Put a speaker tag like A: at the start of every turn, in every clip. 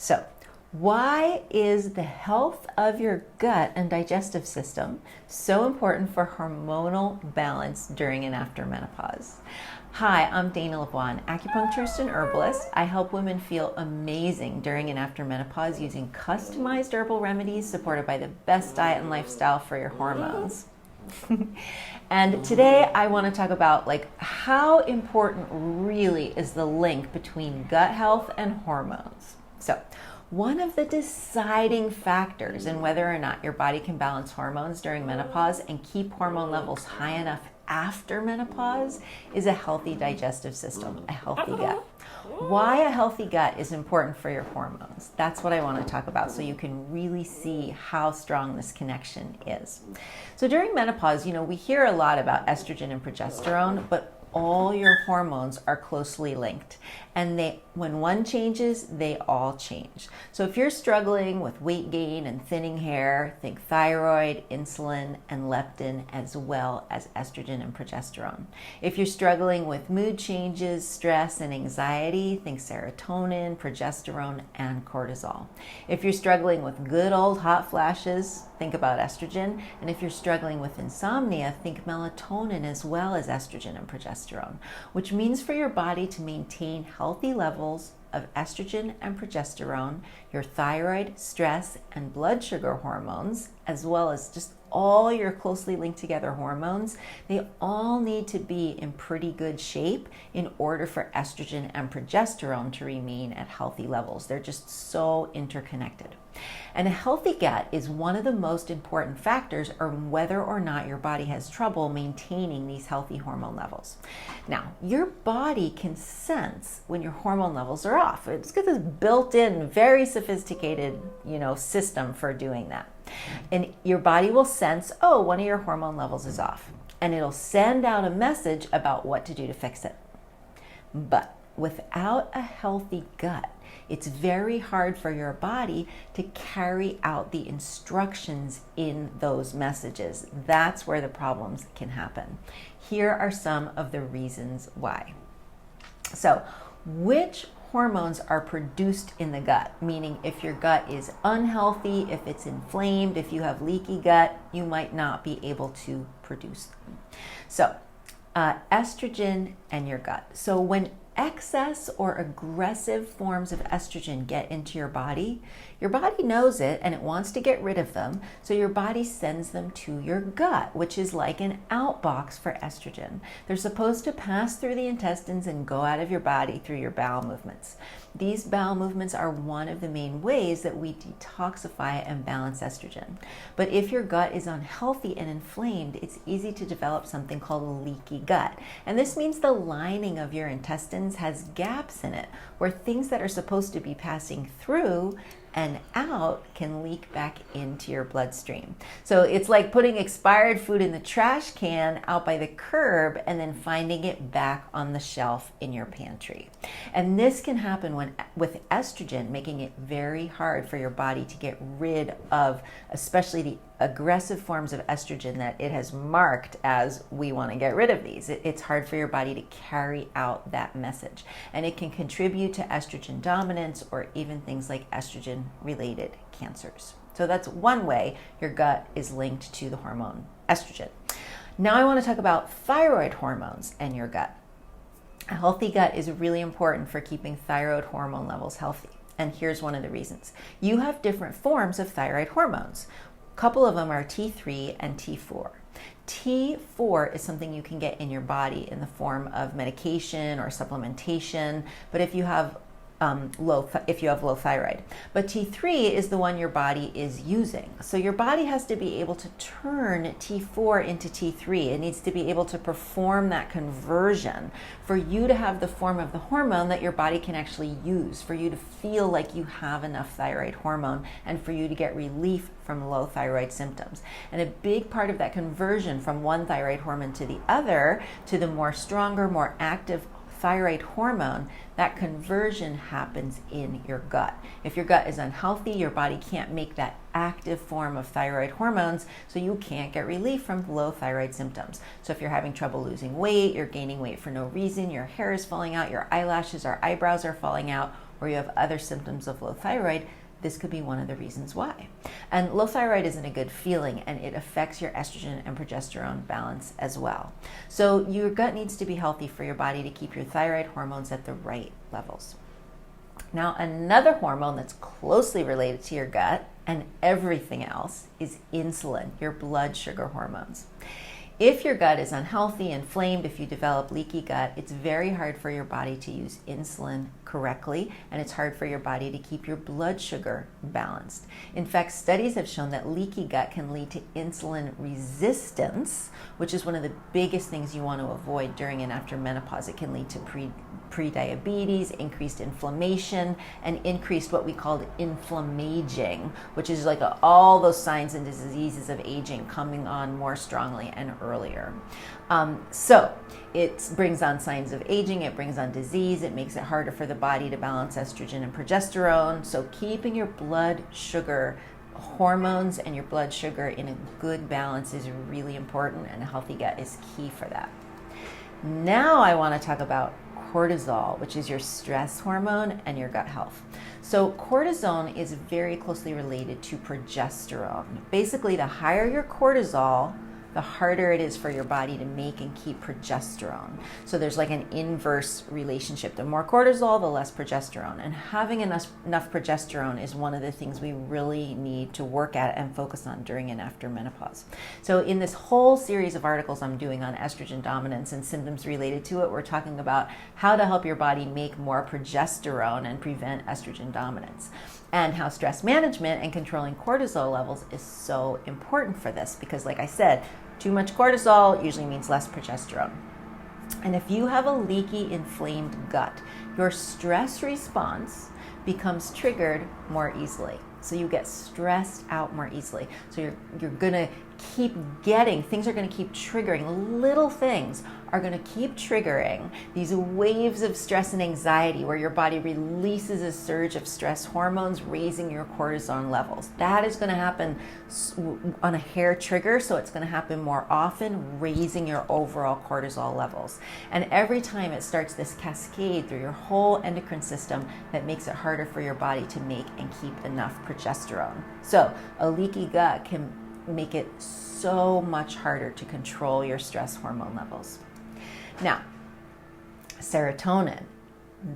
A: So, why is the health of your gut and digestive system so important for hormonal balance during and after menopause? Hi, I'm Dana LeBois, an acupuncturist and herbalist. I help women feel amazing during and after menopause using customized herbal remedies supported by the best diet and lifestyle for your hormones. And today I want to talk about how important really is the link between gut health and hormones. So, one of the deciding factors in whether or not your body can balance hormones during menopause and keep hormone levels high enough after menopause is a healthy digestive system, a healthy gut. Why a healthy gut is important for your hormones. That's what I want to talk about so you can really see how strong this connection is. So during menopause, we hear a lot about estrogen and progesterone, but all your hormones are closely linked, and when one changes, they all change. So if you're struggling with weight gain and thinning hair, think thyroid, insulin, and leptin, as well as estrogen and progesterone. If you're struggling with mood changes, stress, and anxiety, think serotonin, progesterone, and cortisol. If you're struggling with good old hot flashes, think about estrogen. And if you're struggling with insomnia, think melatonin as well as estrogen and progesterone, which means for your body to maintain healthy levels of estrogen and progesterone, your thyroid, stress, and blood sugar hormones, as well as just all your closely linked together hormones, they all need to be in pretty good shape in order for estrogen and progesterone to remain at healthy levels. They're just so interconnected. And a healthy gut is one of the most important factors on whether or not your body has trouble maintaining these healthy hormone levels. Now, your body can sense when your hormone levels are off. It's got this built-in, very sophisticated, system for doing that. And your body will sense, one of your hormone levels is off. And it'll send out a message about what to do to fix it. But without a healthy gut, it's very hard for your body to carry out the instructions in those messages. That's where the problems can happen. Here are some of the reasons why. So, which hormones are produced in the gut? Meaning, if your gut is unhealthy, if it's inflamed, if you have leaky gut, you might not be able to produce them. So, estrogen and your gut. So when excess or aggressive forms of estrogen get into your body knows it and it wants to get rid of them. So your body sends them to your gut, which is like an outbox for estrogen. They're supposed to pass through the intestines and go out of your body through your bowel movements. These bowel movements are one of the main ways that we detoxify and balance estrogen. But if your gut is unhealthy and inflamed, it's easy to develop something called a leaky gut. And this means the lining of your intestines has gaps in it where things that are supposed to be passing through and out can leak back into your bloodstream. So it's like putting expired food in the trash can out by the curb and then finding it back on the shelf in your pantry. And this can happen with estrogen, making it very hard for your body to get rid of, especially the aggressive forms of estrogen that it has marked as we want to get rid of these. It's hard for your body to carry out that message. And it can contribute to estrogen dominance or even things like estrogen-related cancers. So that's one way your gut is linked to the hormone estrogen. Now I want to talk about thyroid hormones and your gut. A healthy gut is really important for keeping thyroid hormone levels healthy. And here's one of the reasons. You have different forms of thyroid hormones. A couple of them are T3 and T4. T4 is something you can get in your body in the form of medication or supplementation, but if you have low thyroid. But T3 is the one your body is using. So your body has to be able to turn T4 into T3. It needs to be able to perform that conversion for you to have the form of the hormone that your body can actually use, for you to feel like you have enough thyroid hormone and for you to get relief from low thyroid symptoms. And a big part of that conversion from one thyroid hormone to the other, to the more stronger, more active thyroid hormone, that conversion happens in your gut. If your gut is unhealthy, your body can't make that active form of thyroid hormones, so you can't get relief from low thyroid symptoms. So if you're having trouble losing weight, you're gaining weight for no reason, your hair is falling out, your eyelashes or eyebrows are falling out, or you have other symptoms of low thyroid, this could be one of the reasons why. And low thyroid isn't a good feeling, and it affects your estrogen and progesterone balance as well. So your gut needs to be healthy for your body to keep your thyroid hormones at the right levels. Now, another hormone that's closely related to your gut and everything else is insulin, your blood sugar hormones. If your gut is unhealthy, inflamed, if you develop leaky gut, it's very hard for your body to use insulin correctly, and it's hard for your body to keep your blood sugar balanced. In fact, studies have shown that leaky gut can lead to insulin resistance, which is one of the biggest things you want to avoid during and after menopause. It can lead to pre-diabetes, increased inflammation, and increased what we call inflammaging, which is like all those signs and diseases of aging coming on more strongly and earlier. So it brings on signs of aging, it brings on disease, it makes it harder for the body to balance estrogen and progesterone. So keeping your blood sugar hormones and your blood sugar in a good balance is really important, and a healthy gut is key for that. Now I want to talk about cortisol, which is your stress hormone, and your gut health. So cortisol is very closely related to progesterone. Basically, the higher your cortisol, the harder it is for your body to make and keep progesterone. So there's like an inverse relationship. The more cortisol, the less progesterone. And having enough progesterone is one of the things we really need to work at and focus on during and after menopause. So in this whole series of articles I'm doing on estrogen dominance and symptoms related to it, we're talking about how to help your body make more progesterone and prevent estrogen dominance, and how stress management and controlling cortisol levels is so important for this, because like I said, too much cortisol usually means less progesterone. And if you have a leaky, inflamed gut, your stress response becomes triggered more easily. So you get stressed out more easily. So you're gonna keep getting, things are gonna keep triggering, little things are gonna keep triggering these waves of stress and anxiety where your body releases a surge of stress hormones, raising your cortisol levels. That is gonna happen on a hair trigger, so it's gonna happen more often, raising your overall cortisol levels. And every time it starts this cascade through your whole endocrine system that makes it harder for your body to make and keep enough progesterone. So a leaky gut can make it so much harder to control your stress hormone levels. Now, serotonin.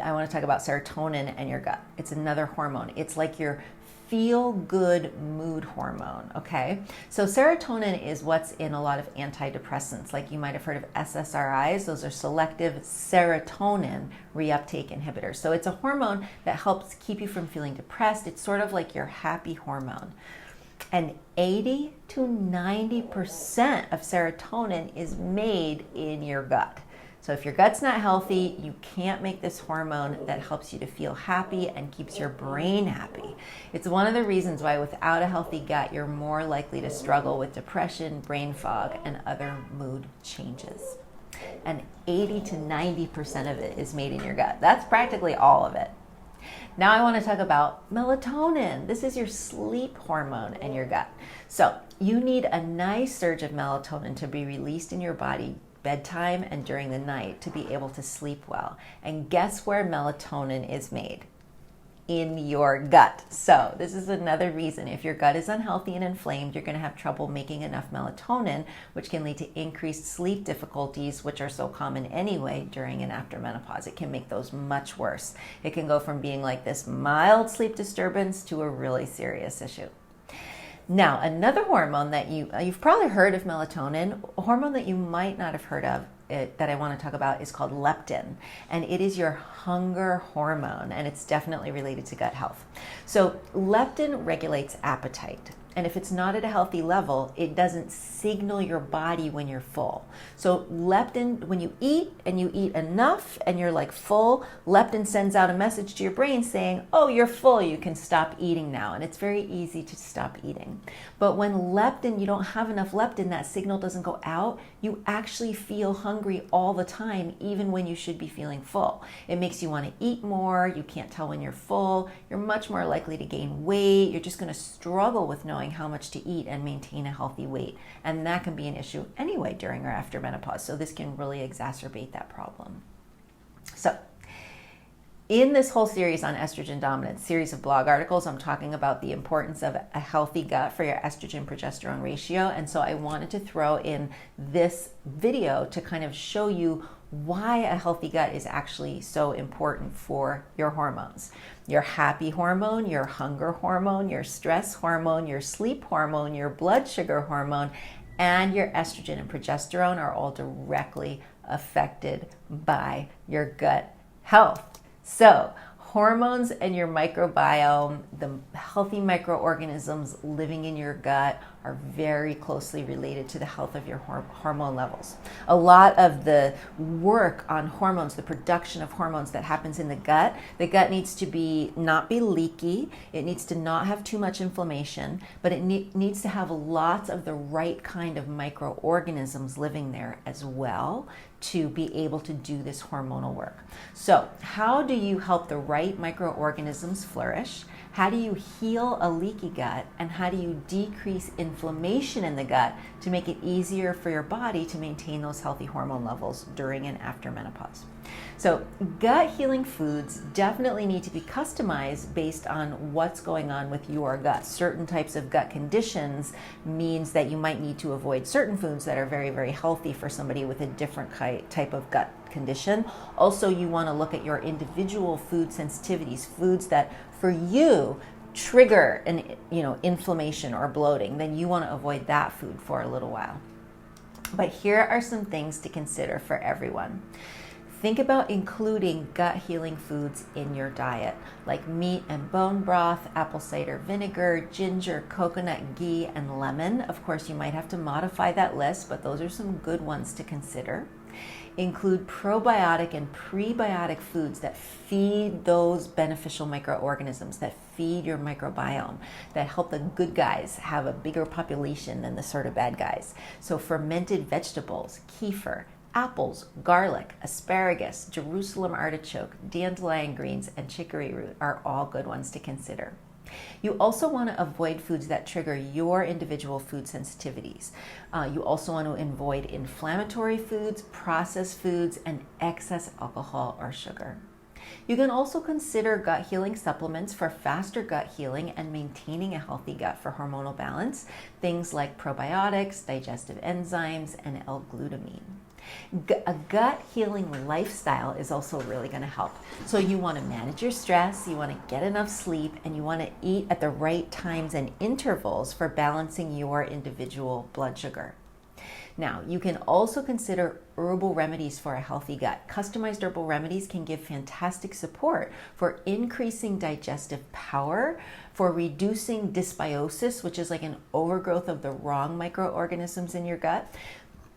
A: I want to talk about serotonin and your gut. It's another hormone. It's like your feel-good mood hormone, okay? So serotonin is what's in a lot of antidepressants, like you might have heard of SSRIs. Those are selective serotonin reuptake inhibitors. So it's a hormone that helps keep you from feeling depressed. It's sort of like your happy hormone. And 80 to 90% of serotonin is made in your gut. So if your gut's not healthy, you can't make this hormone that helps you to feel happy and keeps your brain happy. It's one of the reasons why without a healthy gut, you're more likely to struggle with depression, brain fog, and other mood changes. And 80 to 90% of it is made in your gut. That's practically all of it. Now I want to talk about melatonin. This is your sleep hormone in your gut. So you need a nice surge of melatonin to be released in your body bedtime and during the night to be able to sleep well. And guess where melatonin is made? In your gut. So this is another reason if your gut is unhealthy and inflamed, you're going to have trouble making enough melatonin, which can lead to increased sleep difficulties, which are so common anyway during and after menopause. It can make those much worse. It can go from being like this mild sleep disturbance to a really serious issue. Now, another hormone that you've probably heard of melatonin, a hormone that you might not have heard of that I want to talk about is called leptin, and it is your hunger hormone, and it's definitely related to gut health. So leptin regulates appetite, and if it's not at a healthy level, it doesn't signal your body when you're full. So leptin, when you eat and you eat enough and you're like full, leptin sends out a message to your brain saying, oh, you're full, you can stop eating now. And it's very easy to stop eating. But when leptin, you don't have enough leptin, that signal doesn't go out, you actually feel hungry all the time, even when you should be feeling full. It makes you want to eat more, you can't tell when you're full, you're much more likely to gain weight, you're just going to struggle with knowing how much to eat and maintain a healthy weight. And that can be an issue anyway during or after menopause. So this can really exacerbate that problem. So In this whole series on estrogen dominance, series of blog articles, I'm talking about the importance of a healthy gut for your estrogen progesterone ratio. And so I wanted to throw in this video to kind of show you why a healthy gut is actually so important for your hormones. Your happy hormone, your hunger hormone, your stress hormone, your sleep hormone, your blood sugar hormone, and your estrogen and progesterone are all directly affected by your gut health. So, hormones and your microbiome, the healthy microorganisms living in your gut, are very closely related to the health of your hormone levels. A lot of the work on hormones, the production of hormones that happens in the gut needs to not be leaky, it needs to not have too much inflammation, but it needs to have lots of the right kind of microorganisms living there as well to be able to do this hormonal work. So, how do you help the right microorganisms flourish? How do you heal a leaky gut? And how do you decrease inflammation in the gut to make it easier for your body to maintain those healthy hormone levels during and after menopause? So, gut healing foods definitely need to be customized based on what's going on with your gut. Certain types of gut conditions means that you might need to avoid certain foods that are very, very healthy for somebody with a different type of gut condition. Also, you want to look at your individual food sensitivities, foods that for you trigger inflammation or bloating, then you want to avoid that food for a little while. But here are some things to consider for everyone. Think about including gut healing foods in your diet, like meat and bone broth, apple cider vinegar, ginger, coconut, ghee, and lemon. Of course, you might have to modify that list, but those are some good ones to consider. Include probiotic and prebiotic foods that feed those beneficial microorganisms, that feed your microbiome, that help the good guys have a bigger population than the sort of bad guys. So fermented vegetables, kefir, apples, garlic, asparagus, Jerusalem artichoke, dandelion greens, and chicory root are all good ones to consider. You also want to avoid foods that trigger your individual food sensitivities. You also want to avoid inflammatory foods, processed foods, and excess alcohol or sugar. You can also consider gut healing supplements for faster gut healing and maintaining a healthy gut for hormonal balance. Things like probiotics, digestive enzymes, and L-glutamine. A gut healing lifestyle is also really going to help. So you want to manage your stress, you want to get enough sleep, and you want to eat at the right times and intervals for balancing your individual blood sugar. Now, you can also consider herbal remedies for a healthy gut. Customized herbal remedies can give fantastic support for increasing digestive power, for reducing dysbiosis, which is like an overgrowth of the wrong microorganisms in your gut.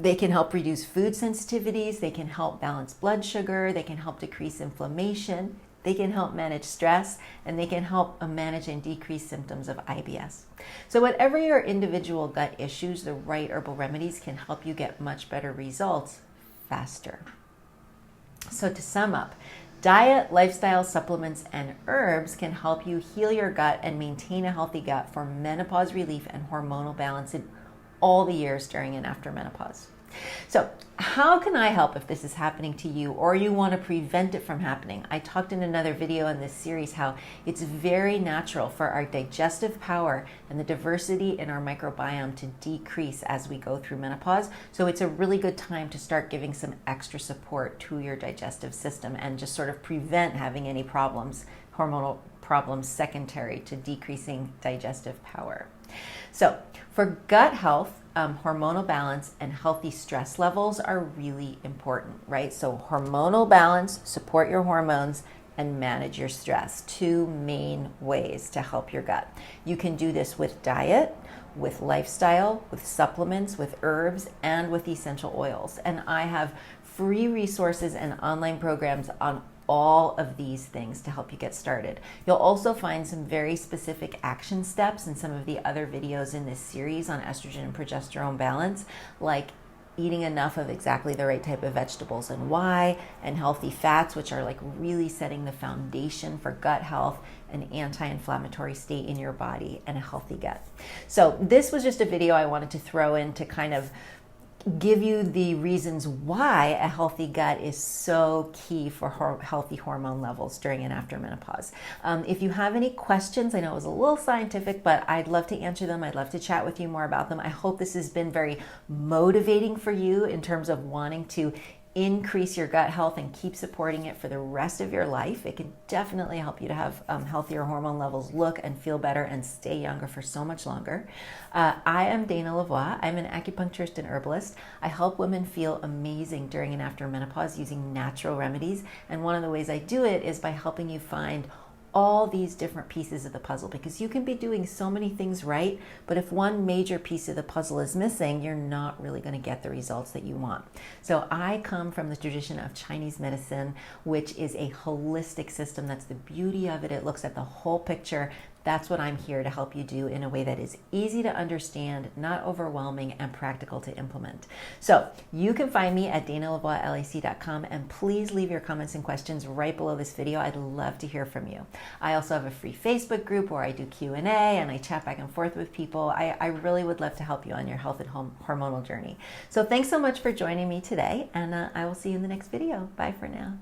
A: They can help reduce food sensitivities, they can help balance blood sugar, they can help decrease inflammation, they can help manage stress, and they can help manage and decrease symptoms of IBS. So whatever your individual gut issues, the right herbal remedies can help you get much better results faster. So to sum up, diet, lifestyle, supplements, and herbs can help you heal your gut and maintain a healthy gut for menopause relief and hormonal balance in all the years during and after menopause. So how can I help if this is happening to you or you want to prevent it from happening? I talked in another video in this series how it's very natural for our digestive power and the diversity in our microbiome to decrease as we go through menopause. So it's a really good time to start giving some extra support to your digestive system and just sort of prevent having any problems, hormonal problems secondary to decreasing digestive power. So for gut health, hormonal balance and healthy stress levels are really important, right? So hormonal balance, support your hormones, and manage your stress. Two main ways to help your gut. You can do this with diet, with lifestyle, with supplements, with herbs, and with essential oils. And I have free resources and online programs on all of these things to help you get started. You'll also find some very specific action steps in some of the other videos in this series on estrogen and progesterone balance, like eating enough of exactly the right type of vegetables and why, and healthy fats, which are like really setting the foundation for gut health, an anti-inflammatory state in your body, and a healthy gut. So this was just a video I wanted to throw in to kind of give you the reasons why a healthy gut is so key for healthy hormone levels during and after menopause. If you have any questions, I know it was a little scientific, but I'd love to answer them. I'd love to chat with you more about them. I hope this has been very motivating for you in terms of wanting to increase your gut health and keep supporting it for the rest of your life. It can definitely help you to have healthier hormone levels, look and feel better, and stay younger for so much longer. I am Dana Lavoie. I'm an acupuncturist and herbalist. I help women feel amazing during and after menopause using natural remedies. And one of the ways I do it is by helping you find all these different pieces of the puzzle, because you can be doing so many things right, but if one major piece of the puzzle is missing, you're not really going to get the results that you want. So I come from the tradition of Chinese medicine, which is a holistic system. That's the beauty of it. It looks at the whole picture. That's what I'm here to help you do in a way that is easy to understand, not overwhelming, and practical to implement. So you can find me at danalavoielac.com, and please leave your comments and questions right below this video. I'd love to hear from you. I also have a free Facebook group where I do Q&A and I chat back and forth with people. I really would love to help you on your health and hormonal journey. So thanks so much for joining me today, and I will see you in the next video. Bye for now.